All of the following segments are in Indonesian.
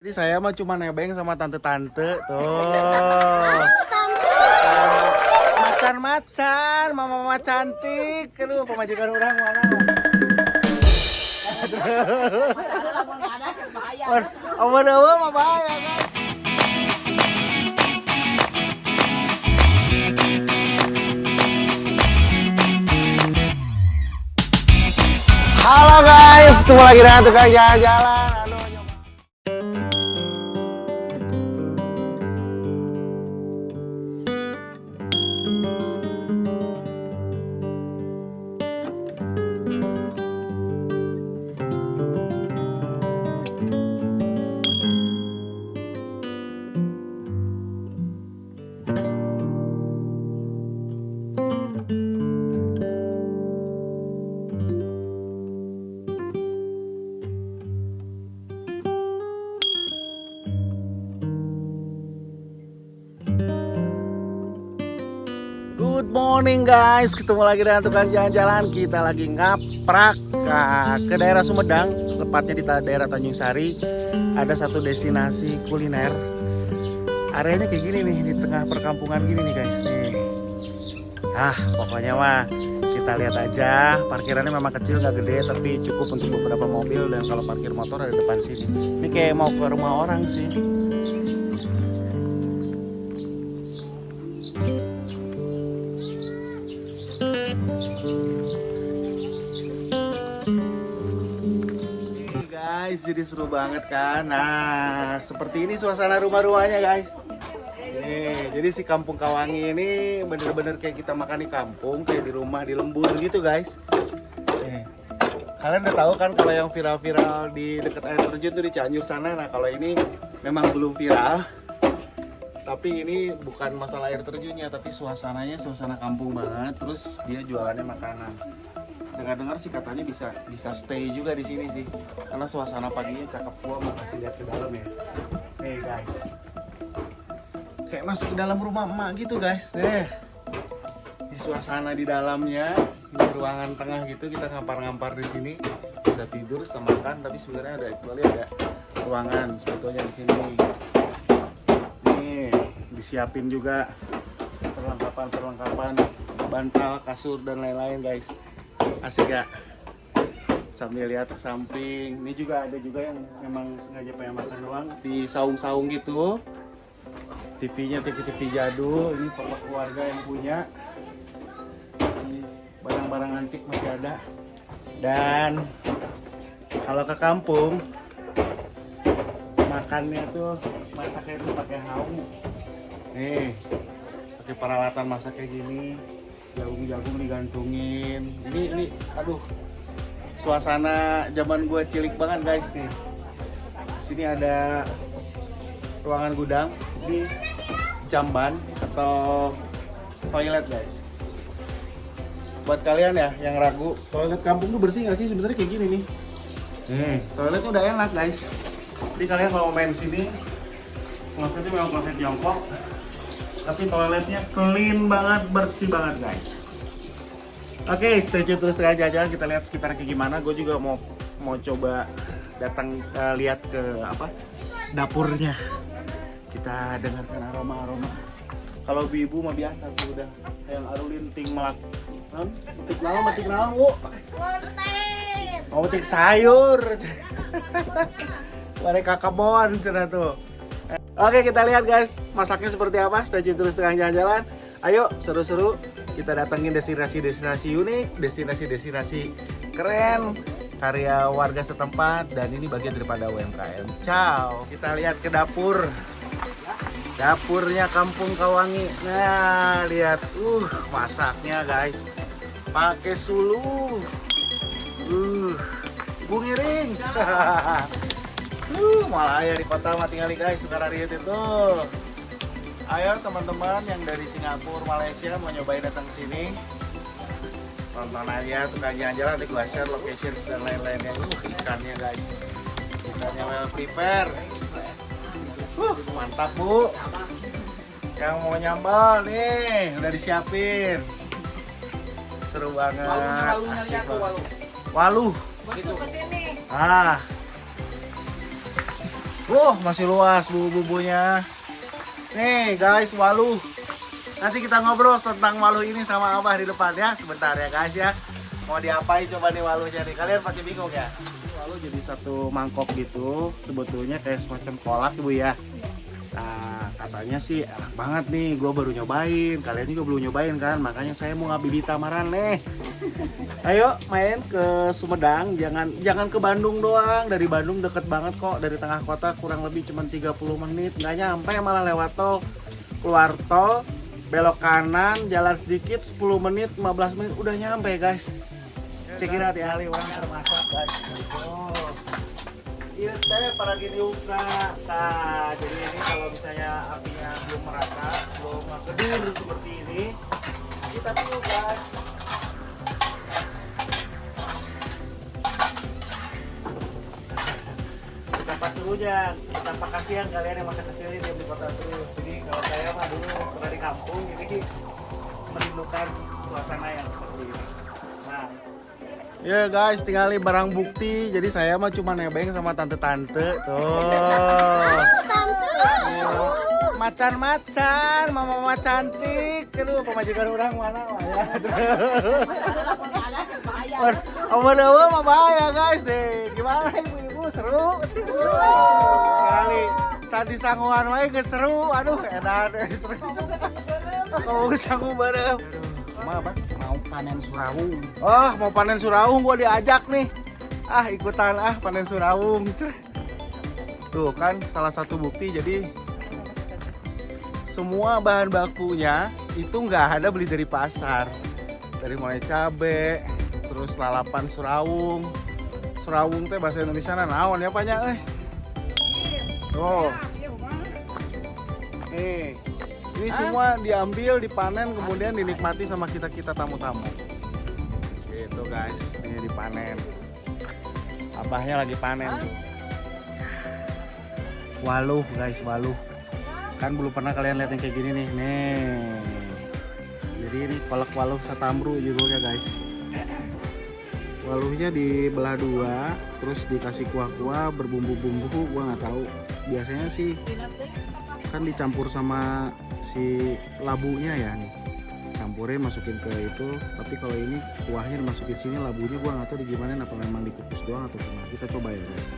Jadi saya mah cuma nebeng sama tante-tante tuh. Macan-macan, mama-mama cantik. Aduh, pemajikan orang mana? Aduh, mah bahaya kan? Halo guys, ketemu lagi dengan tukang jalan-jalan. Aduh, nyoba. Good morning guys, ketemu lagi dengan tukang jalan-jalan. Kita lagi ngaprak ke daerah Sumedang, tepatnya di daerah Tanjung Sari. Ada satu destinasi kuliner. Areanya kayak gini nih, di tengah perkampungan gini nih guys. Nih. Pokoknya mah kita lihat aja. Parkirannya memang kecil, nggak gede, tapi cukup untuk beberapa mobil. Dan kalau parkir motor ada depan sini. Ini kayak mau ke rumah orang sih. Guys, jadi seru banget kan. Nah, seperti ini suasana rumah-rumahnya guys. Nih, jadi si Kampung Kawangi ini bener-bener kayak kita makan di kampung, kayak di rumah di lembur gitu guys. Nih, kalian udah tahu kan kalau yang viral-viral di dekat air terjun tuh di Cianjur sana. Nah, kalau ini memang belum viral. Tapi ini bukan masalah air terjunnya, tapi suasananya suasana kampung banget. Terus dia jualannya makanan. Dengar-dengar sih katanya bisa stay juga di sini sih, karena suasana paginya cakep. Gua mau kasih lihat ke dalam ya. Nih guys, kayak masuk ke dalam rumah emak gitu guys. Ini suasana di dalamnya, di ruangan tengah gitu. Kita ngampar-ngampar di sini, bisa tidur sama makan. Tapi sebenarnya ada ruangan sebetulnya di sini. Nih disiapin juga perlengkapan, bantal, kasur dan lain-lain guys. Asik ya, sambil lihat ke samping. Ini juga ada juga yang memang sengaja pengen makan doang di saung-saung gitu. TV-nya TV jadul. Ini foto keluarga yang punya, masih barang-barang antik masih ada. Dan kalau ke kampung makannya tuh masaknya tuh pakai haung. Nih pakai peralatan masak kayak gini. Jagung digantungin. Ini aduh, suasana zaman gua cilik banget guys nih. Sini ada ruangan gudang, di jamban atau toilet guys. Buat kalian ya yang ragu, toilet kampung tuh bersih nggak sih? Sebenarnya kayak gini nih. Toiletnya udah enak guys. Jadi kalian kalau main sini, klosetnya memang kloset Tiongkok. Tapi toiletnya clean banget, bersih banget guys. Oke, stay tune terus tengah jalan, kita lihat sekitar kayak gimana. Gue juga mau coba datang lihat ke dapurnya. Kita dengarkan aroma. Kalau ibu mah biasa tuh udah yang arulin ting melak. Metik naon, Bu? Mau metik sayur. Mereka kebon cenah tuh. Oke, kita lihat guys, masaknya seperti apa. Stay tune terus tengah jalan-jalan. Ayo, seru-seru. Kita datengin destinasi-destinasi unik, destinasi-destinasi keren, karya warga setempat. Dan ini bagian daripada UMKM. Ciao. Kita lihat ke dapur. Dapurnya Kampung Kawangi. Nah, lihat. Masaknya guys. Pakai suluh. Bungiring. Malah ya di kota mah tinggal guys sekarang itu. Ayo teman-teman yang dari Singapura, Malaysia mau nyobain datang ke sini, tonton aja tukang jalan-jalan. Nanti gua share locations dan lain-lainnya. Ikannya guys, ikannya well prepare. Mantap Bu. Yang mau nyambal nih udah disiapin. Seru banget. Asik banget. Waluh. Masuk ke sini. Masih luas bumbu-bumbunya. Nih guys, waluh. Nanti kita ngobrol tentang waluh ini sama Abah di depan ya. Sebentar ya guys ya. Mau diapain coba nih waluhnya nih? Kalian pasti bingung ya. Waluh jadi satu mangkok gitu. Sebetulnya kayak semacam kolak ibu ya. Nah katanya sih enak banget nih. Gue baru nyobain. Kalian juga belum nyobain kan. Makanya saya mau ngabibita tamaran nih. Ayo main ke Sumedang. Jangan ke Bandung doang. Dari Bandung deket banget kok. Dari tengah kota kurang lebih cuma 30 menit. Nggak nyampe malah lewat tol. Keluar tol, belok kanan, jalan sedikit 10 menit, 15 menit udah nyampe guys. Cekin hati ahli orang termasak guys. Iya teh para gini juga. Nah, jadi ini kalau misalnya apinya belum merata, belum kedur seperti ini, kita tunggu guys. Kita pas suhunya, tanpa kasihan kalian yang masa kecil ini di kota terus. Jadi kalau saya mah dulu pernah di kampung, jadi merindukan suasana yang seperti ini. Nah, ya guys, tinggal barang bukti. Jadi saya mah cuma nebeng sama tante-tante tuh. Tante. Macan-macan, mama cantik. Aduh, pemajikan orang mana ya? Awal-awal mah bahaya guys deh. Gimana ibu-ibu seru? Kali candi sangguan wae geus seru. Aduh, edan. Kamu sanggup bareng. Apa? Mau panen surawung. Oh, mau panen surawung gua diajak nih. Ah, ikutan panen surawung. Tuh kan salah satu bukti. Jadi semua bahan bakunya itu nggak ada beli dari pasar. Dari mulai cabe, terus lalapan surawung. Surawung teh bahasa Indonesia naon ya banyak Oh. Nih. Ini semua diambil, dipanen, kemudian dinikmati sama kita-kita tamu-tamu. Gitu guys, ini dipanen. Abahnya lagi panen. Waluh guys, waluh. Kan belum pernah kalian lihat yang kayak gini nih. Nih. Jadi ini kolak waluh satamru judulnya guys. Waluhnya dibelah dua, terus dikasih kuah-kuah berbumbu-bumbu, gua nggak tahu. Biasanya sih kan dicampur sama si labunya ya nih, campurin masukin ke itu. Tapi kalau ini kuahnya dimasukin sini, labunya gua nggak tahu di gimana, apa memang dikukus doang atau gimana. Kita coba ya guys.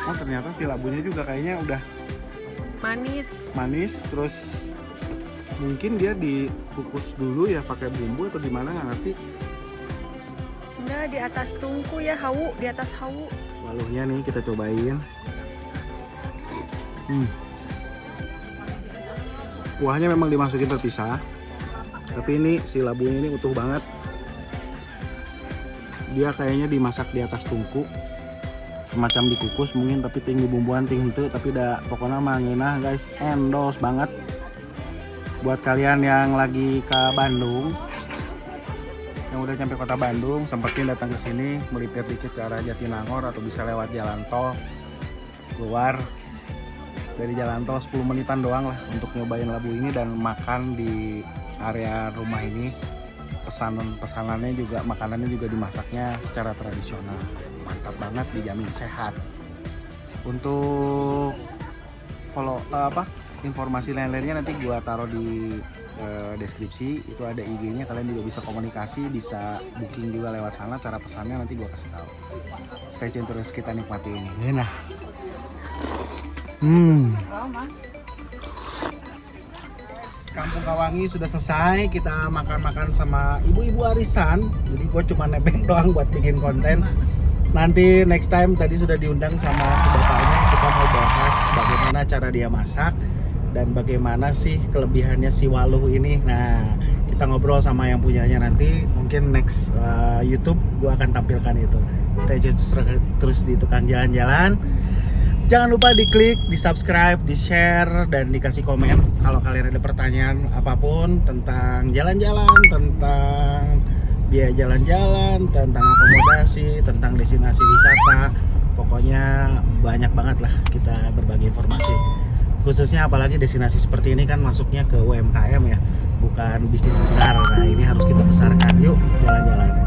Oh ternyata si labunya juga kayaknya udah manis, terus mungkin dia dikukus dulu ya pakai bumbu atau gimana nggak ngerti. Enggak, di atas tungku ya, hawu, di atas hawu. Waluhnya nih kita cobain. Kuahnya memang dimasukin terpisah, tapi ini si labunya ini utuh banget. Dia kayaknya dimasak di atas tungku, semacam dikukus mungkin, tapi tinggi bumbuan tinggi henteu, tapi udah pokoknya manginah guys, endos banget. Buat kalian yang lagi ke Bandung, yang udah sampai kota Bandung, sempetin datang ke sini, melipir dikit ke arah Jatinangor atau bisa lewat jalan tol keluar dari jalan tol 10 menitan doang lah untuk nyobain labu ini dan makan di area rumah ini. Pesanannya juga, makanannya juga dimasaknya secara tradisional, mantap banget, dijamin sehat. Untuk follow informasi lain-lainnya nanti gua taruh di deskripsi. Itu ada IG-nya, kalian juga bisa komunikasi, bisa booking juga lewat sana. Cara pesannya nanti gua kasih tahu. Stay tune terus, kita nikmati ini. Nah. Kampung Kawangi sudah selesai, kita makan-makan sama ibu-ibu arisan. Jadi gue cuma nebeng doang buat bikin konten. Nanti next time tadi sudah diundang sama si bapaknya, kita mau bahas bagaimana cara dia masak dan bagaimana sih kelebihannya si waluh ini. Nah, kita ngobrol sama yang punyanya nanti. Mungkin next YouTube gue akan tampilkan itu. Stay tune terus di Tukang Jalan-Jalan. Jangan lupa diklik, di subscribe, di share, dan dikasih komen kalau kalian ada pertanyaan apapun tentang jalan-jalan, tentang biaya jalan-jalan, tentang akomodasi, tentang destinasi wisata. Pokoknya banyak banget lah kita berbagi informasi. Khususnya apalagi destinasi seperti ini kan masuknya ke UMKM ya, bukan bisnis besar. Nah ini harus kita besarkan. Yuk jalan-jalan.